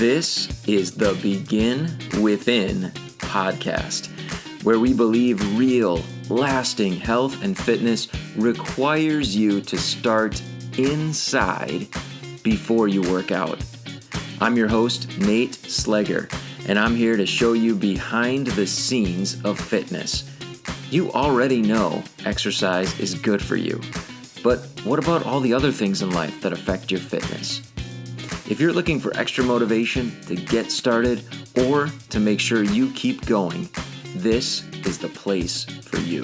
This is the Begin Within podcast, where we believe real, lasting health and fitness requires you to start inside before you work out. I'm your host, Nate Slegger, and I'm here to show you behind the scenes of fitness. You already know exercise is good for you, but what about all the other things in life that affect your fitness? If you're looking for extra motivation to get started or to make sure you keep going, this is the place for you.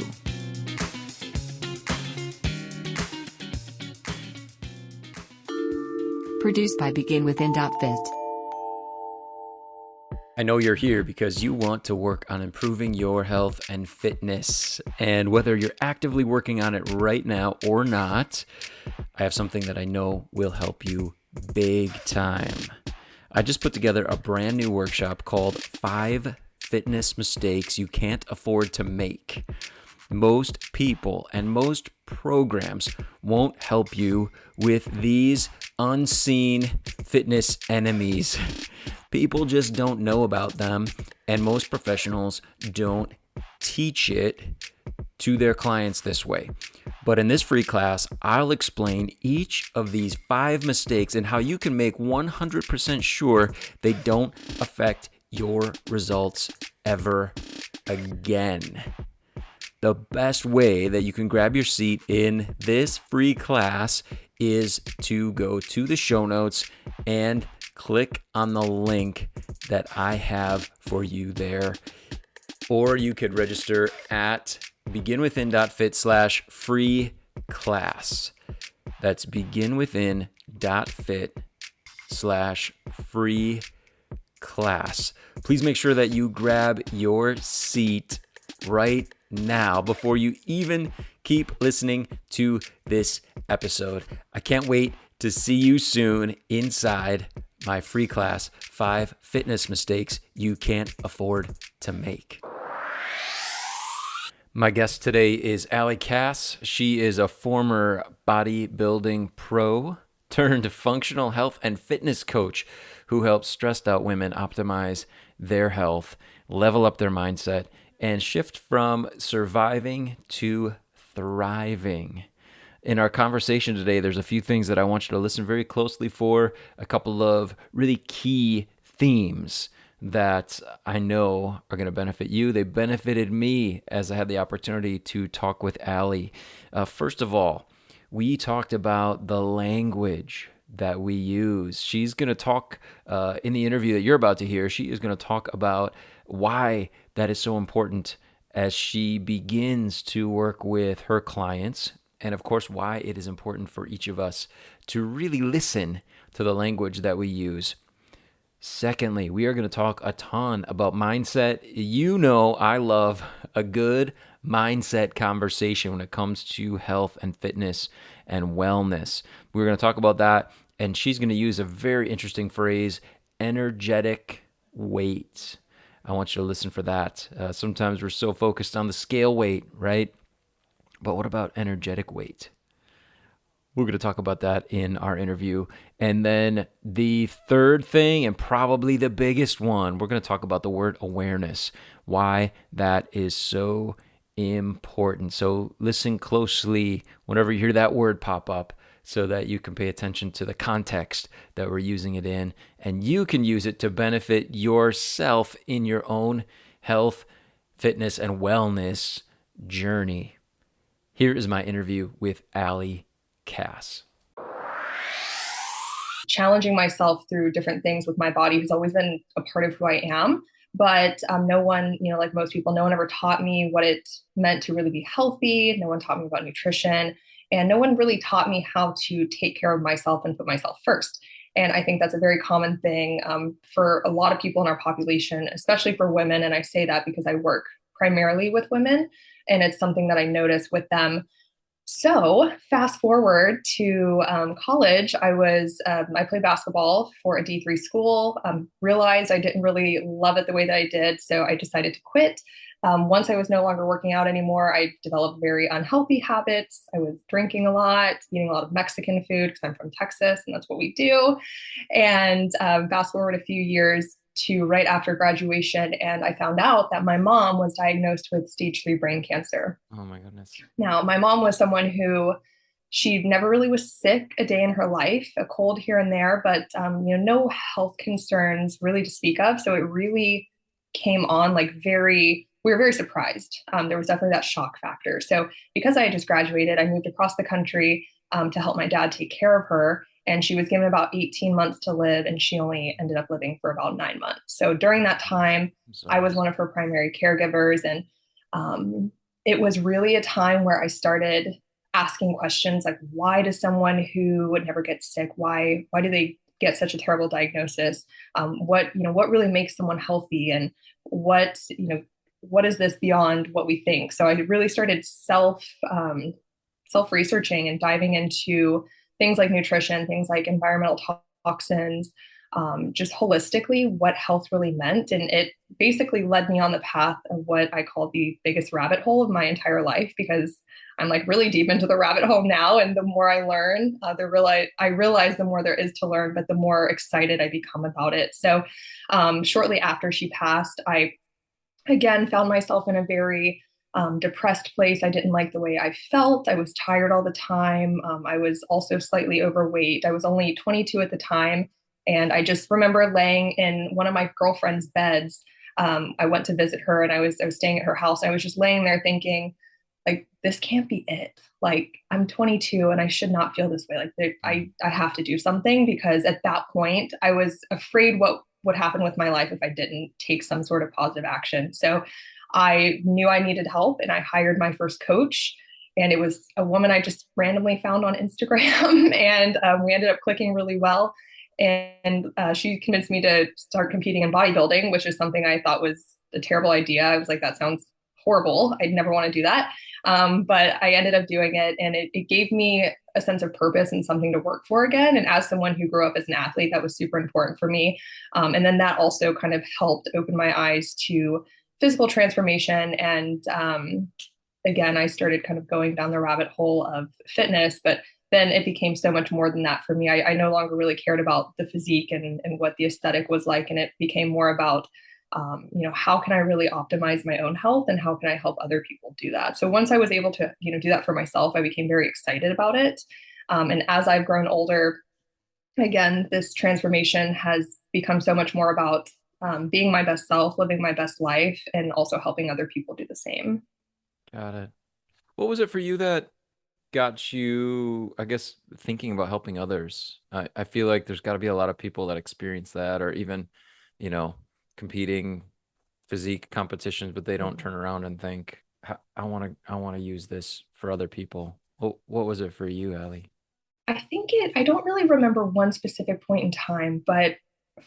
Produced by BeginWithin.fit. I know you're here because you want to work on improving your health and fitness. And whether you're actively working on it right now or not, I have something that I know will help you big time. I just put together a brand new workshop called 5 Fitness Mistakes You Can't Afford to Make. Most people and most programs won't help you with these unseen fitness enemies. People just don't know about them, and most professionals don't teach it to their clients this way. But in this free class, I'll explain each of these 5 mistakes and how you can make 100% sure they don't affect your results ever again. The best way that you can grab your seat in this free class is to go to the show notes and click on the link that I have for you there. Or you could register at beginwithin.fit/free class. That's beginwithin.fit/free class. Please make sure that you grab your seat right now before you even keep listening to this episode. I can't wait to see you soon inside my free class, 5 Fitness Mistakes You Can't Afford to Make. My guest today is Allie Cass. She is a former bodybuilding pro turned functional health and fitness coach who helps stressed out women optimize their health, level up their mindset, and shift from surviving to thriving. In our conversation today, there's a few things that I want you to listen very closely for, a couple of really key themes that I know are going to benefit you. They benefited me as I had the opportunity to talk with Allie. First of all, we talked about the language that we use. She's going to talk in the interview that you're about to hear. She is going to talk about why that is so important as she begins to work with her clients, and of course, why it is important for each of us to really listen to the language that we use. Secondly, we are going to talk a ton about mindset. You know I love a good mindset conversation when it comes to health and fitness and wellness. We're going to talk about that, and she's going to use a very interesting phrase, energetic weight. I want you to listen for that. Sometimes we're so focused on the scale weight, right? But what about energetic weight? We're going to talk about that in our interview. And then the third thing, and probably the biggest one, we're going to talk about the word awareness, why that is so important. So listen closely whenever you hear that word pop up so that you can pay attention to the context that we're using it in, and you can use it to benefit yourself in your own health, fitness, and wellness journey. Here is my interview with Allie Cass. Challenging myself through different things with my body has always been a part of who I am. But no one, like most people, no one ever taught me what it meant to really be healthy. No one taught me about nutrition. And no one really taught me how to take care of myself and put myself first. And I think that's a very common thing for a lot of people in our population, especially for women. And I say that because I work primarily with women, and it's something that I notice with them. So fast forward to college, I played basketball for a D3 school, realized I didn't really love it the way that I did. So I decided to quit. Once I was no longer working out anymore, I developed very unhealthy habits. I was drinking a lot, eating a lot of Mexican food because I'm from Texas and that's what we do. And fast forward a few years to right after graduation, and I found out that my mom was diagnosed with stage 3 brain cancer. Oh my goodness. Now, my mom was someone who she never really was sick a day in her life, a cold here and there, but no health concerns really to speak of. So it really came on like we were very surprised. There was definitely that shock factor. So because I had just graduated, I moved across the country to help my dad take care of her. And she was given about 18 months to live, and she only ended up living for about 9 months. So during that time, I'm I sorry. was one of her primary caregivers. And it was really a time where I started asking questions like, why does someone who would never get sick, why do they get such a terrible diagnosis? What really makes someone healthy, and what is this beyond what we think? So I really started self researching and diving into things like nutrition, things like environmental toxins, just holistically what health really meant. And it basically led me on the path of what I call the biggest rabbit hole of my entire life, because I'm like really deep into the rabbit hole now. And the more I learn, I realize the more there is to learn, but the more excited I become about it. So shortly after she passed, I again found myself in a very depressed place. I didn't like the way I felt. I was tired all the time. I was also slightly overweight. I was only 22 at the time. And I just remember laying in one of my girlfriend's beds. I went to visit her, and I was staying at her house. I was just laying there thinking, like, this can't be it. Like, I'm 22 and I should not feel this way. Like, I have to do something, because at that point I was afraid what would happen with my life if I didn't take some sort of positive action. So I knew I needed help, and I hired my first coach. And it was a woman I just randomly found on Instagram, and we ended up clicking really well. And she convinced me to start competing in bodybuilding, which is something I thought was a terrible idea. I was like, that sounds horrible. I'd never want to do that. But I ended up doing it, and it gave me a sense of purpose and something to work for again. And as someone who grew up as an athlete, that was super important for me. And then that also kind of helped open my eyes to physical transformation. And again, I started kind of going down the rabbit hole of fitness, but then it became so much more than that for me. I no longer really cared about the physique and what the aesthetic was like. And it became more about how can I really optimize my own health, and how can I help other people do that? So once I was able to, do that for myself, I became very excited about it. And as I've grown older, again, this transformation has become so much more about being my best self, living my best life, and also helping other people do the same. Got it. What was it for you that got you, I guess, thinking about helping others? I feel like there's got to be a lot of people that experience that, or even, you know, competing physique competitions, but they don't turn around and think, I want to use this for other people." What was it for you, Allie? I don't really remember one specific point in time, but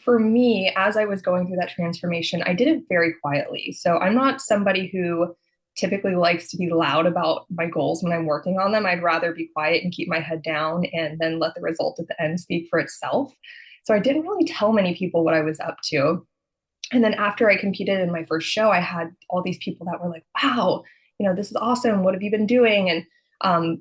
for me, as I was going through that transformation, I did it very quietly. So I'm not somebody who typically likes to be loud about my goals when I'm working on them. I'd rather be quiet and keep my head down and then let the result at the end speak for itself. So I didn't really tell many people what I was up to. And then after I competed in my first show, I had all these people that were like, wow, this is awesome. What have you been doing? And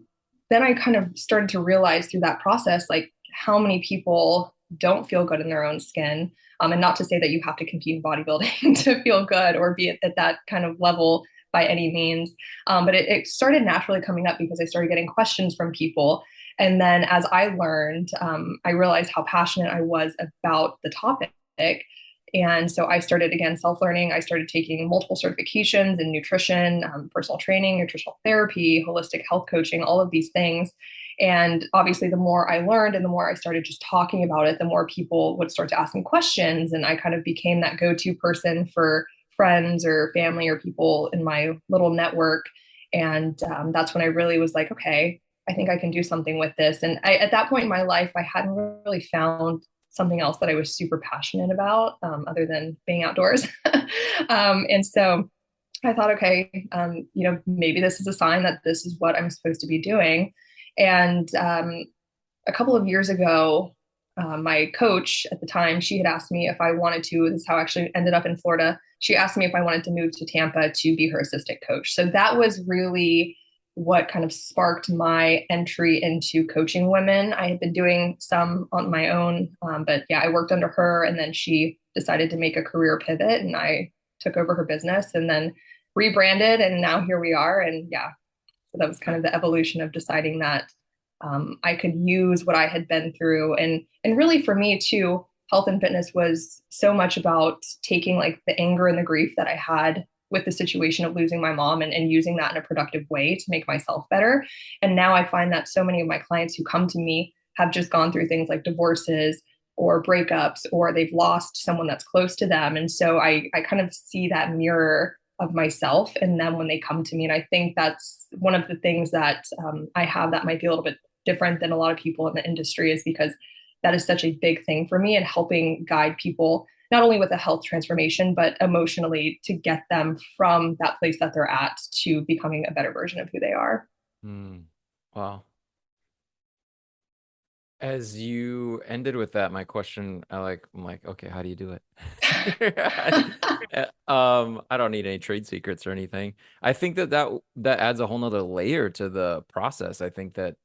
then I kind of started to realize through that process, like how many people don't feel good in their own skin. And not to say that you have to compete in bodybuilding to feel good or be at that kind of level by any means. But it started naturally coming up because I started getting questions from people. And then as I learned, I realized how passionate I was about the topic. And so I started again self-learning. I started taking multiple certifications in nutrition, personal training, nutritional therapy, holistic health coaching, all of these things. And obviously, the more I learned and the more I started just talking about it, the more people would start to ask me questions. And I kind of became that go-to person for friends or family or people in my little network. And that's when I really was like, okay, I think I can do something with this. And at that point in my life, I hadn't really found something else that I was super passionate about, other than being outdoors. And so I thought, okay, maybe this is a sign that this is what I'm supposed to be doing. And a couple of years ago, my coach at the time, she had asked me if I wanted to. This is how I actually ended up in Florida. She asked me if I wanted to move to Tampa to be her assistant coach. So that was really what kind of sparked my entry into coaching women. I had been doing some on my own, but yeah, I worked under her, and then she decided to make a career pivot, and I took over her business and then rebranded, and now here we are. And yeah, so that was kind of the evolution of deciding that I could use what I had been through, and really for me too, health and fitness was so much about taking like the anger and the grief that I had with the situation of losing my mom, and using that in a productive way to make myself better. And now I find that so many of my clients who come to me have just gone through things like divorces or breakups, or they've lost someone that's close to them. And so I kind of see that mirror of myself in them when they come to me. And I think that's one of the things that I have that might be a little bit different than a lot of people in the industry, is because that is such a big thing for me, and helping guide people not only with a health transformation, but emotionally to get them from that place that they're at to becoming a better version of who they are. Mm. Wow. As you ended with that, my question, I'm like, okay, how do you do it? I don't need any trade secrets or anything. I think that adds a whole nother layer to the process. I think that,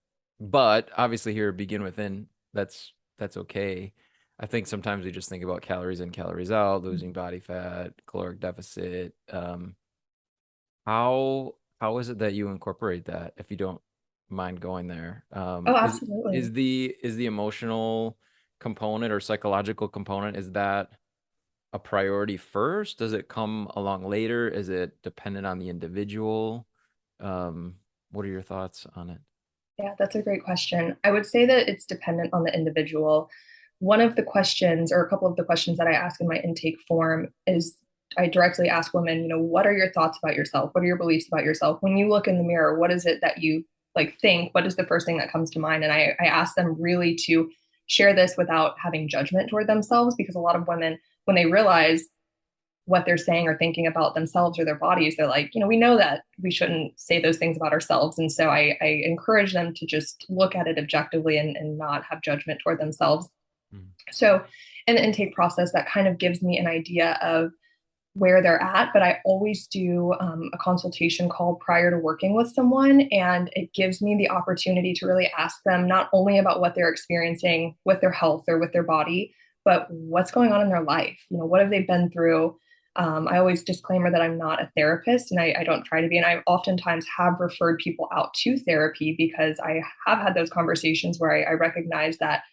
but obviously here, begin within, that's okay. I think sometimes we just think about calories in, calories out, losing body fat, caloric deficit. How is it that you incorporate that, if you don't mind going there? Oh, Is absolutely. the emotional component or psychological component, is that a priority first? Does it come along later? Is it dependent on the individual? What are your thoughts on it? Yeah, that's a great question. I would say that it's dependent on the individual. One of the questions, or a couple of the questions that I ask in my intake form, is I directly ask women, what are your thoughts about yourself? What are your beliefs about yourself? When you look in the mirror, what is it that you like think? What is the first thing that comes to mind? And I ask them really to share this without having judgment toward themselves, because a lot of women, when they realize what they're saying or thinking about themselves or their bodies, they're like, we know that we shouldn't say those things about ourselves. And so I encourage them to just look at it objectively, and not have judgment toward themselves. Mm. So in the intake process, that kind of gives me an idea of where they're at. But I always do a consultation call prior to working with someone. And it gives me the opportunity to really ask them not only about what they're experiencing with their health or with their body, but what's going on in their life. What have they been through? I always disclaimer that I'm not a therapist, and I don't try to be. And I oftentimes have referred people out to therapy because I have had those conversations where I recognize that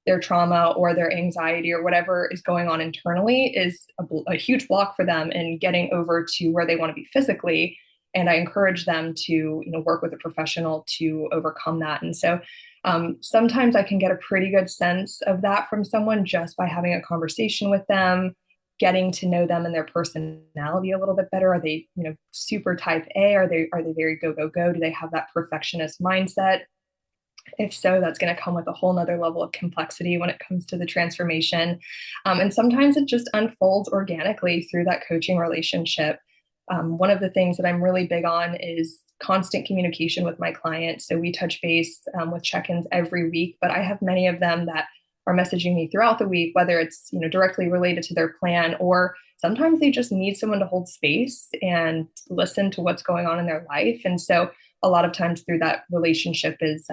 their trauma or their anxiety or whatever is going on internally is a huge block for them in getting over to where they want to be physically. And I encourage them to work with a professional to overcome that. And so sometimes I can get a pretty good sense of that from someone just by having a conversation with them, getting to know them and their personality a little bit better. Are they super type A? Are they very go go go? Do they have that perfectionist mindset? If so, that's going to come with a whole nother level of complexity when it comes to the transformation. And sometimes it just unfolds organically through that coaching relationship. One of the things that I'm really big on is constant communication with my clients. So we touch base with check-ins every week, but I have many of them that are messaging me throughout the week, whether it's directly related to their plan, or sometimes they just need someone to hold space and listen to what's going on in their life. And so a lot of times through that relationship is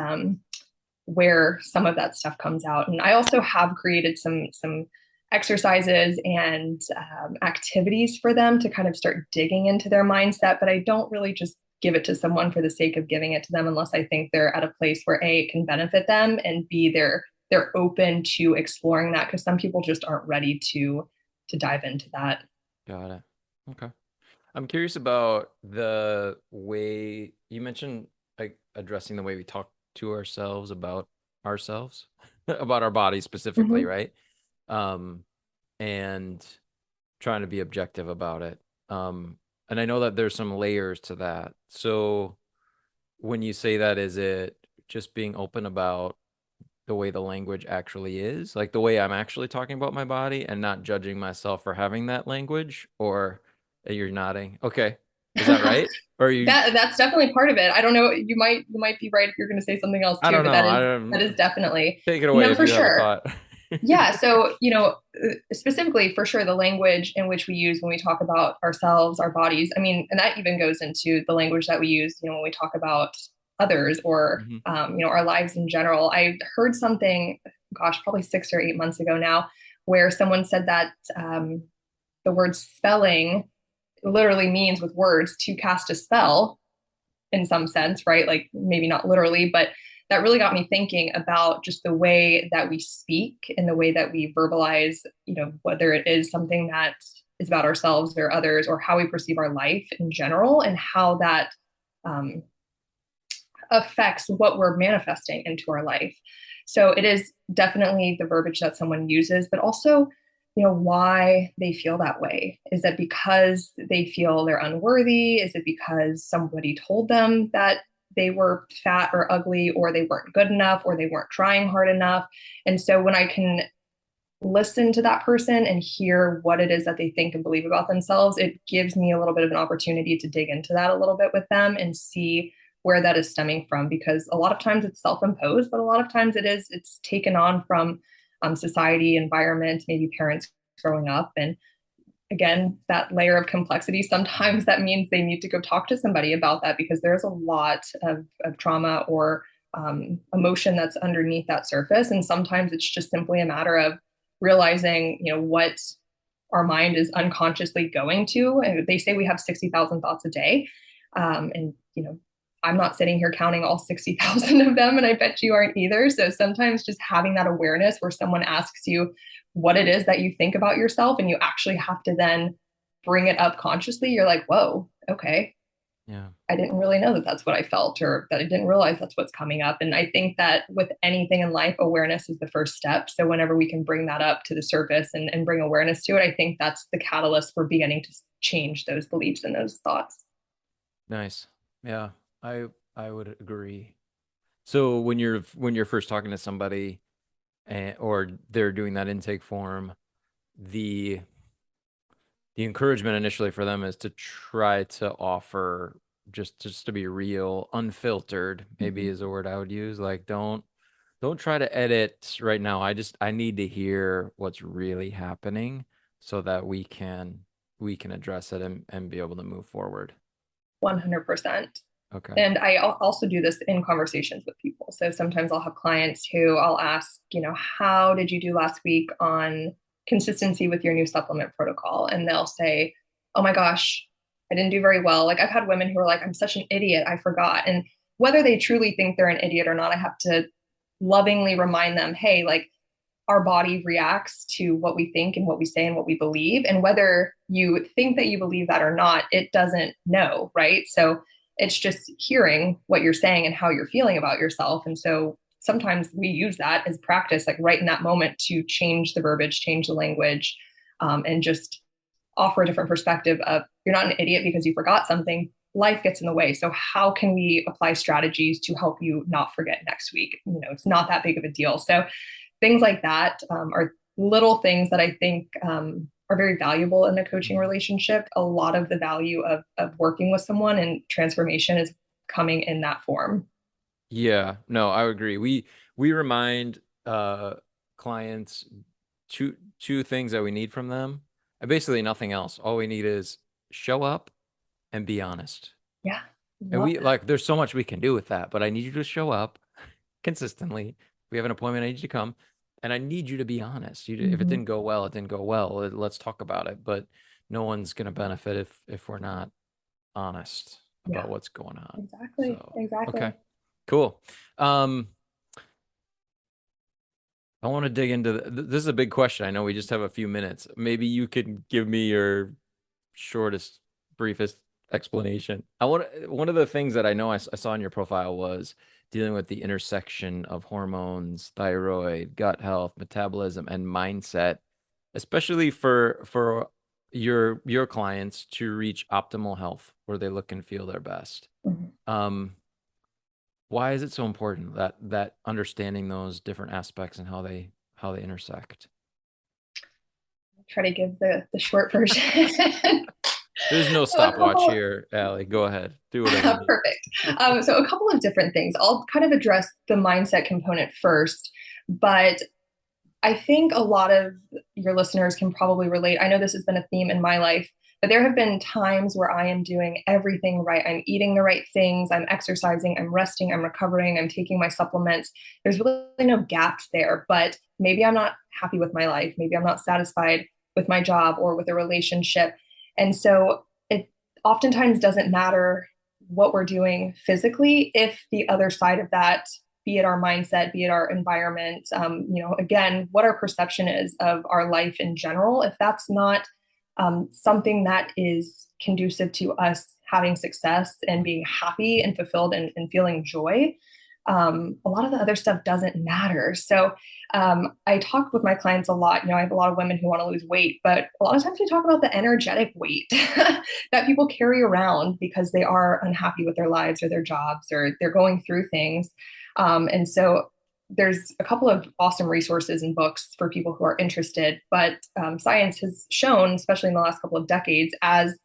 where some of that stuff comes out. And I also have created some exercises and activities for them to kind of start digging into their mindset. But I don't really just give it to someone for the sake of giving it to them unless I think they're at a place where A, it can benefit them, and B, they're open to exploring that, because some people just aren't ready to dive into that. Got it. Okay. I'm curious about the way you mentioned, like addressing the way we talk to ourselves about ourselves, about our bodies specifically, Mm-hmm. right? Um, and trying to be objective about it. And I know that there's some layers to that. So when you say that, is it just being open about the way the language actually is, like the way I'm actually talking about my body, and not judging myself for having that language? Or you're nodding. Okay. Is that right? Or you, That's definitely part of it. I don't know. You might be right if you're going to say something else I too, don't but know. that is definitely Take it away no, if for you have a sure. thought. Yeah. So, specifically for sure, the language in which we use when we talk about ourselves, our bodies, I mean, and that even goes into the language that we use, when we talk about others or, Mhm. our lives in general. I heard something, gosh, probably 6 or 8 months ago now, where someone said that the word spelling literally means with words to cast a spell in some sense, right? Like maybe not literally, but that really got me thinking about just the way that we speak and the way that we verbalize, whether it is something that is about ourselves or others or how we perceive our life in general and how that um, affects what we're manifesting into our life. So it is definitely the verbiage that someone uses, but also, why they feel that way. Is that because they feel they're unworthy? Is it because somebody told them that they were fat or ugly, or they weren't good enough, or they weren't trying hard enough? And so when I can listen to that person and hear what it is that they think and believe about themselves, it gives me a little bit of an opportunity to dig into that a little bit with them and see where that is stemming from. Because a lot of times it's self-imposed, but a lot of times it's taken on from society, environment, maybe parents growing up. And again, that layer of complexity, sometimes that means they need to go talk to somebody about that because there's a lot of trauma or emotion that's underneath that surface. And sometimes it's just simply a matter of realizing, what our mind is unconsciously going to. And they say we have 60,000 thoughts a day. And, I'm not sitting here counting all 60,000 of them, and I bet you aren't either. So sometimes just having that awareness where someone asks you what it is that you think about yourself, and you actually have to then bring it up consciously, you're like, whoa, okay, Yeah. I didn't really know that that's what I felt, or that I didn't realize that's what's coming up. And I think that with anything in life, awareness is the first step. So whenever we can bring that up to the surface and bring awareness to it, I think that's the catalyst for beginning to change those beliefs and those thoughts. Nice. Yeah. I I would agree. So when you're first talking to somebody or they're doing that intake form, the the encouragement initially for them is to try to offer just to be real, unfiltered, maybe Mhm. is a word I would use. Like don't try to edit right now. I need to hear what's really happening so that we can address it and be able to move forward. 100%. Okay. And I also do this in conversations with people. So sometimes I'll have clients who I'll ask, how did you do last week on consistency with your new supplement protocol? And they'll say, oh my gosh, I didn't do very well. Like I've had women who are like, I'm such an idiot, I forgot. And whether they truly think they're an idiot or not, I have to lovingly remind them, hey, like our body reacts to what we think and what we say and what we believe. And whether you think that you believe that or not, it doesn't know, right? So it's just hearing what you're saying and how you're feeling about yourself. And so sometimes we use that as practice, like right in that moment, to change the verbiage, change the language, and just offer a different perspective of you're not an idiot because you forgot something. Life gets in the way. So how can we apply strategies to help you not forget next week? It's not that big of a deal. So things like that are little things that I think are very valuable in a coaching Mhm. relationship. A lot of the value of working with someone and transformation is coming in that form. Yeah, no, I agree. We remind clients two things that we need from them. And basically nothing else. All we need is show up and be honest. Yeah, And love we that. like there's so much we can do with that, but I need you to show up consistently. If we have an appointment, I need you to come. And I need you to be honest. If it Mm-hmm. didn't go well, it didn't go well. Let's talk about it. But no one's gonna benefit if we're not honest Yeah, about what's going on. exactly. So, okay. Exactly. Cool. Um, I want to dig into this is a big question. I know we just have a few minutes. Maybe you could give me your shortest, briefest explanation. One of the things that I know I saw in your profile was dealing with the intersection of hormones, thyroid, gut health, metabolism, and mindset, especially for your clients to reach optimal health where they look and feel their best. Mm-hmm. Um, why is it so important that understanding those different aspects and how they intersect? Try to give the short version. There's no So a stopwatch couple here, Allie. Go ahead. Do whatever you need. Perfect. So a couple of different things. I'll kind of address the mindset component first, but I think a lot of your listeners can probably relate. I know this has been a theme in my life, but there have been times where I am doing everything right. I'm eating the right things, I'm exercising, I'm resting, I'm recovering, I'm taking my supplements. There's really no gaps there, but maybe I'm not happy with my life. Maybe I'm not satisfied with my job or with a relationship. And so it oftentimes doesn't matter what we're doing physically if the other side of that, be it our mindset, be it our environment, again, what our perception is of our life in general, if that's not something that is conducive to us having success and being happy and fulfilled and feeling joy, a lot of the other stuff doesn't matter. So I talk with my clients a lot. I have a lot of women who want to lose weight, but a lot of times we talk about the energetic weight that people carry around because they are unhappy with their lives or their jobs or they're going through things. And so there's a couple of awesome resources and books for people who are interested, but science has shown, especially in the last couple of decades, as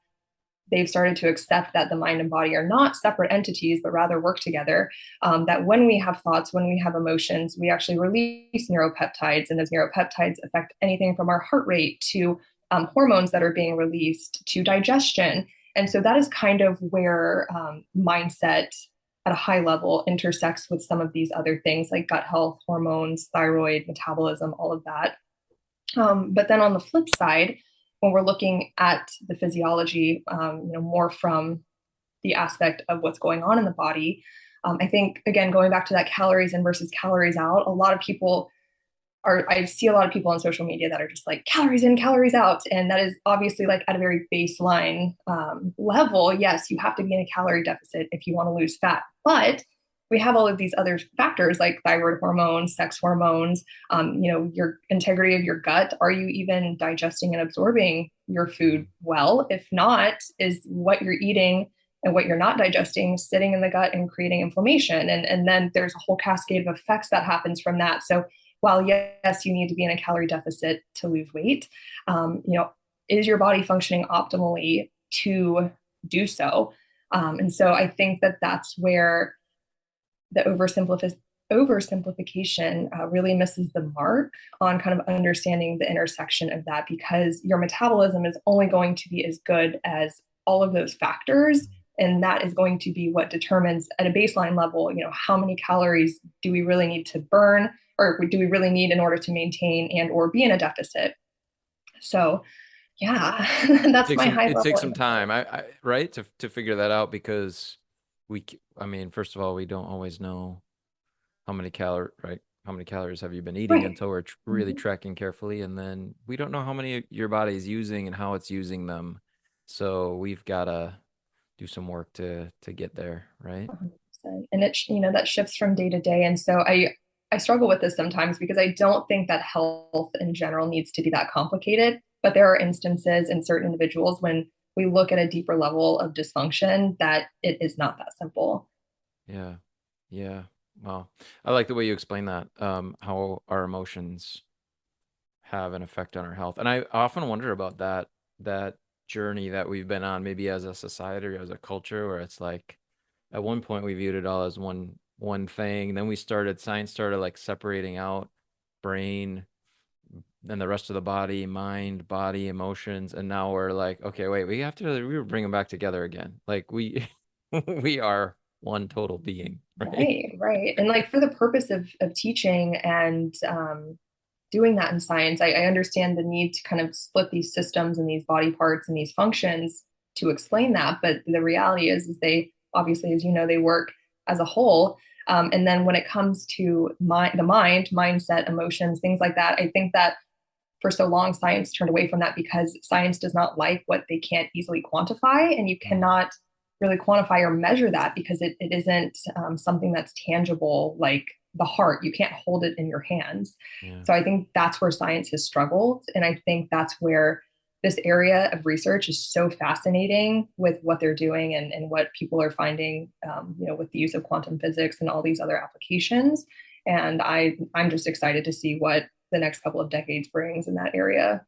they've started to accept that the mind and body are not separate entities, but rather work together. That when we have thoughts, when we have emotions, we actually release neuropeptides, and those neuropeptides affect anything from our heart rate to hormones that are being released to digestion. And so that is kind of where mindset at a high level intersects with some of these other things like gut health, hormones, thyroid, metabolism, all of that. But then on the flip side, when we're looking at the physiology, more from the aspect of what's going on in the body, I think, again, going back to that calories in versus calories out, I see a lot of people on social media that are just like calories in, calories out. And that is obviously like at a very baseline level. Yes, you have to be in a calorie deficit if you want to lose fat. But we have all of these other factors like thyroid hormones, sex hormones, your integrity of your gut. Are you even digesting and absorbing your food well? If not, is what you're eating and what you're not digesting sitting in the gut and creating inflammation? And then there's a whole cascade of effects that happens from that. So while yes, you need to be in a calorie deficit to lose weight, is your body functioning optimally to do so? And so I think that that's where the oversimplification really misses the mark on kind of understanding the intersection of that, because your metabolism is only going to be as good as all of those factors. And that is going to be what determines at a baseline level, how many calories do we really need to burn, or do we really need in order to maintain and or be in a deficit? So yeah, that's my high It takes level. some time, right, to figure that out, because I mean, first of all, we don't always know how many calories have you been eating Right. until we're really Mhm. tracking carefully, and then we don't know how many your body is using and how it's using them. So we've got to do some work to get there, right? 100%. And that shifts from day to day. And so I struggle with this sometimes because I don't think that health in general needs to be that complicated. But there are instances in certain individuals when we look at a deeper level of dysfunction that it is not that simple. Yeah. Yeah. Well, I like the way you explain that, how our emotions have an effect on our health. And I often wonder about that journey that we've been on, maybe as a society or as a culture, where it's like at one point we viewed it all as one thing. Then science started like separating out brain and the rest of the body, mind, body, emotions, and now we're like, okay, wait, we bring them back together again. Like we we are one total being, right? Right, right. And like for the purpose of teaching and doing that in science, I understand the need to kind of split these systems and these body parts and these functions to explain that. But the reality is they obviously, as you know, they work as a whole. And then when it comes to the mind, mindset, emotions, things like that, I think that for so long science turned away from that because science does not like what they can't easily quantify, and you Mm, cannot really quantify or measure that because it isn't something that's tangible like the heart. You can't hold it in your hands. yeah. So I think that's where science has struggled, and I think that's where this area of research is so fascinating with what they're doing and what people are finding, with the use of quantum physics and all these other applications. And I'm just excited to see what the next couple of decades brings in that area.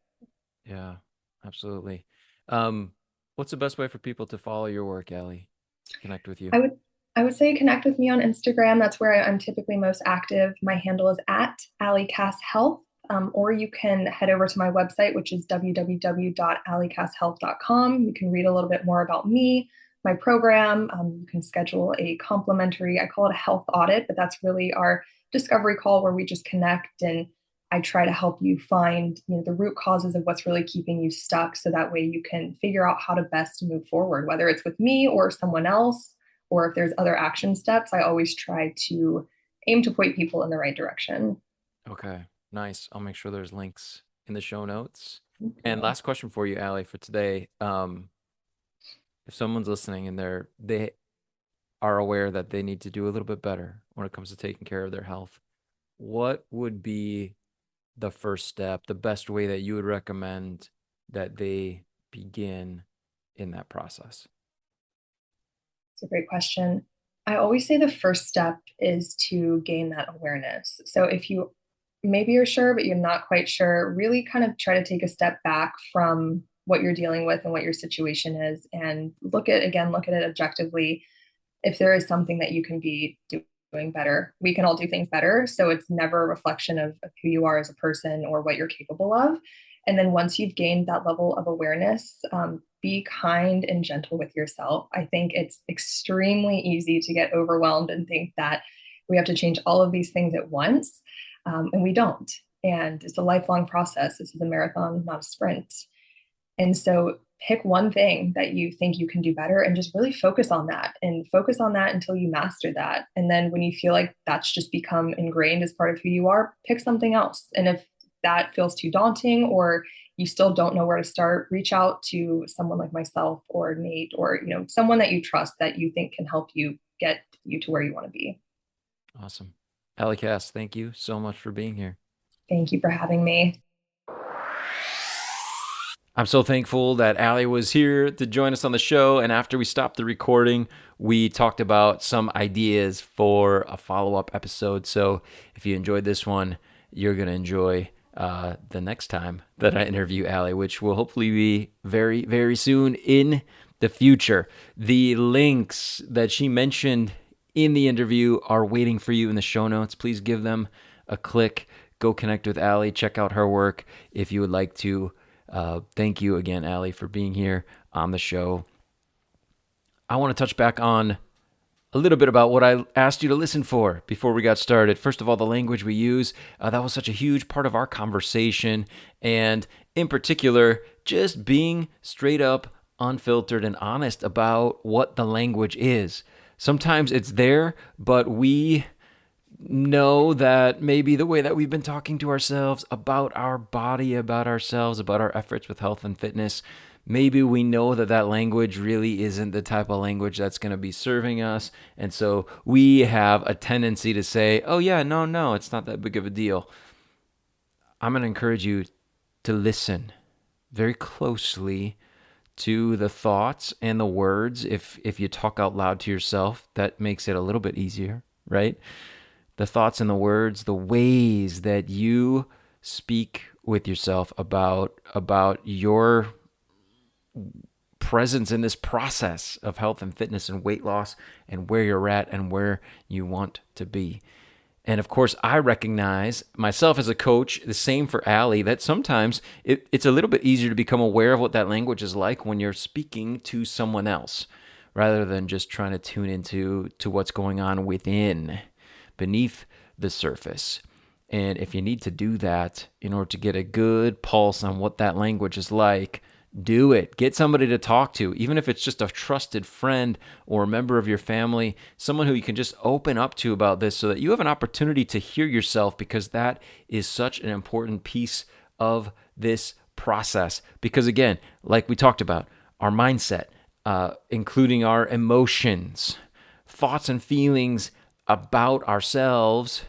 Yeah, absolutely. Um, what's the best way for people to follow your work, Allie? Connect with you. I would I would say connect with me on Instagram. That's where I'm typically most active. My handle is at Allie Cass Health. or you can head over to my website, which is www.alliecasshealth.com. You can read a little bit more about me, my program. You can schedule a complimentary, I call it a health audit, but that's really our discovery call where we just connect and I try to help you find, the root causes of what's really keeping you stuck so that way you can figure out how to best move forward, whether it's with me or someone else, or if there's other action steps. I always try to aim to point people in the right direction. Okay, nice. I'll make sure there's links in the show notes. Thank And you. last question for you, Allie, for today. If someone's listening and they are aware that they need to do a little bit better when it comes to taking care of their health, what would be the first step, the best way that you would recommend that they begin in that process? It's a great question. I always say the first step is to gain that awareness. So if you maybe you're sure, but you're not quite sure, really kind of try to take a step back from what you're dealing with and what your situation is and look at it objectively. If there is something that you can be doing better, we can all do things better. So it's never a reflection of who you are as a person or what you're capable of. And then once you've gained that level of awareness, be kind and gentle with yourself. I think it's extremely easy to get overwhelmed and think that we have to change all of these things at once, and we don't. And it's a lifelong process. This is a marathon, not a sprint. And so pick one thing that you think you can do better and just really focus on that and focus on that until you master that. And then when you feel like that's just become ingrained as part of who you are, pick something else. And if that feels too daunting or you still don't know where to start, reach out to someone like myself or Nate or someone that you trust that you think can help you get you to where you want to be. Awesome. Allie Cass, thank you so much for being here. Thank you for having me. I'm so thankful that Allie was here to join us on the show. And after we stopped the recording, we talked about some ideas for a follow-up episode. So if you enjoyed this one, you're going to enjoy the next time that I interview Allie, which will hopefully be very, very soon in the future. The links that she mentioned in the interview are waiting for you in the show notes. Please give them a click. Go connect with Allie. Check out her work if you would like to. Thank you again, Allie, for being here on the show. I want to touch back on a little bit about what I asked you to listen for before we got started. First of all, the language we use, that was such a huge part of our conversation. And in particular, just being straight up, unfiltered, and honest about what the language is. Sometimes it's there, but we know that maybe the way that we've been talking to ourselves about our body, about ourselves, about our efforts with health and fitness, maybe we know that that language really isn't the type of language that's going to be serving us. And so we have a tendency to say, oh yeah, no, it's not that big of a deal. I'm going to encourage you to listen very closely to the thoughts and the words. If you talk out loud to yourself, that makes it a little bit easier, right? The thoughts and the words, the ways that you speak with yourself about your presence in this process of health and fitness and weight loss and where you're at and where you want to be. And of course, I recognize myself as a coach, the same for Allie, that sometimes it's a little bit easier to become aware of what that language is like when you're speaking to someone else, rather than just trying to tune into what's going on beneath the surface. And if you need to do that in order to get a good pulse on what that language is like, do it. Get somebody to talk to, even if it's just a trusted friend or a member of your family, someone who you can just open up to about this so that you have an opportunity to hear yourself, because that is such an important piece of this process. Because again, like we talked about, our mindset, including our emotions, thoughts and feelings about ourselves,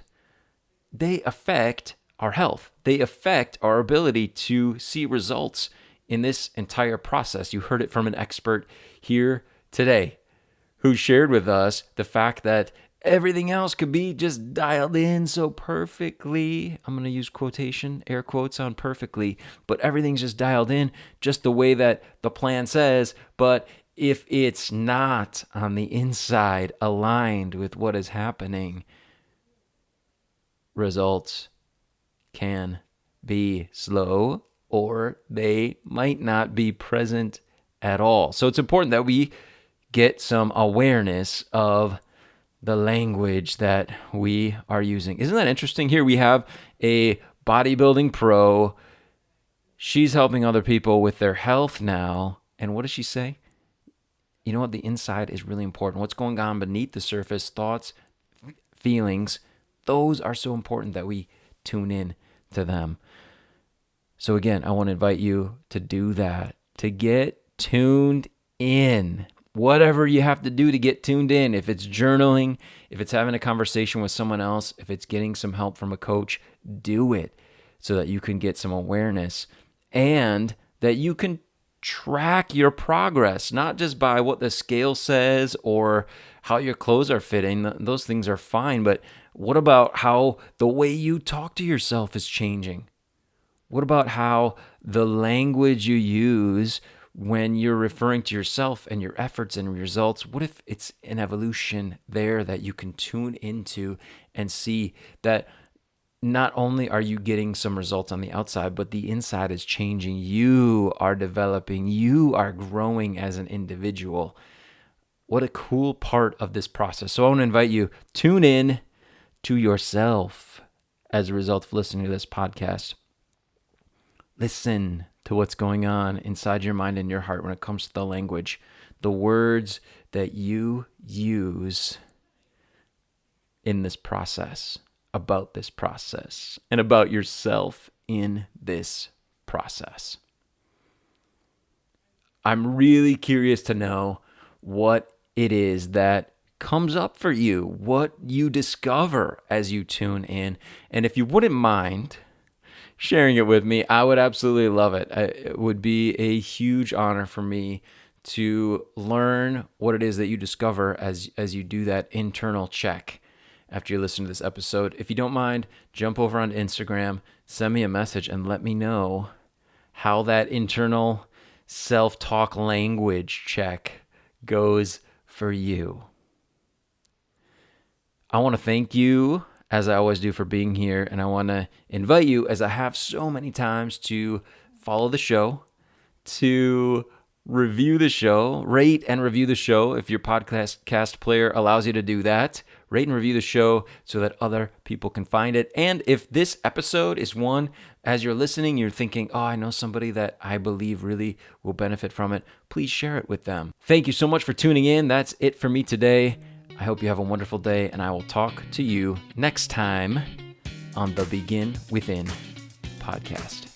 they affect our health. They affect our ability to see results in this entire process. You heard it from an expert here today who shared with us the fact that everything else could be just dialed in so perfectly. I'm going to use air quotes on perfectly, but everything's just dialed in just the way that the plan says. But if it's not on the inside aligned with what is happening, results can be slow, or they might not be present at all. So it's important that we get some awareness of the language that we are using. Isn't that interesting? Here we have a bodybuilding pro. She's helping other people with their health now. And what does she say? You know what? The inside is really important. What's going on beneath the surface, thoughts, feelings, those are so important that we tune in to them. So again, I want to invite you to do that, to get tuned in. Whatever you have to do to get tuned in, if it's journaling, if it's having a conversation with someone else, if it's getting some help from a coach, do it so that you can get some awareness and that you can track your progress, not just by what the scale says or how your clothes are fitting. Those things are fine, but what about how the way you talk to yourself is changing? What about how the language you use when you're referring to yourself and your efforts and results? What if it's an evolution there that you can tune into and see that not only are you getting some results on the outside, but the inside is changing. You are developing. You are growing as an individual. What a cool part of this process. So I want to invite you, tune in to yourself as a result of listening to this podcast. Listen to what's going on inside your mind and your heart when it comes to the language, the words that you use in this process, about this process, and about yourself in this process. I'm really curious to know what it is that comes up for you, what you discover as you tune in. And if you wouldn't mind sharing it with me, I would absolutely love it. It would be a huge honor for me to learn what it is that you discover as you do that internal check after you listen to this episode. If you don't mind, jump over on Instagram, send me a message, and let me know how that internal self-talk language check goes for you. I want to thank you, as I always do, for being here, and I want to invite you, as I have so many times, to follow the show, to review the show, rate and review the show if your podcast player allows you to do that. Rate and review the show so that other people can find it. And if this episode is one, as you're listening, you're thinking, oh, I know somebody that I believe really will benefit from it, please share it with them. Thank you so much for tuning in. That's it for me today. I hope you have a wonderful day, and I will talk to you next time on the Begin Within podcast.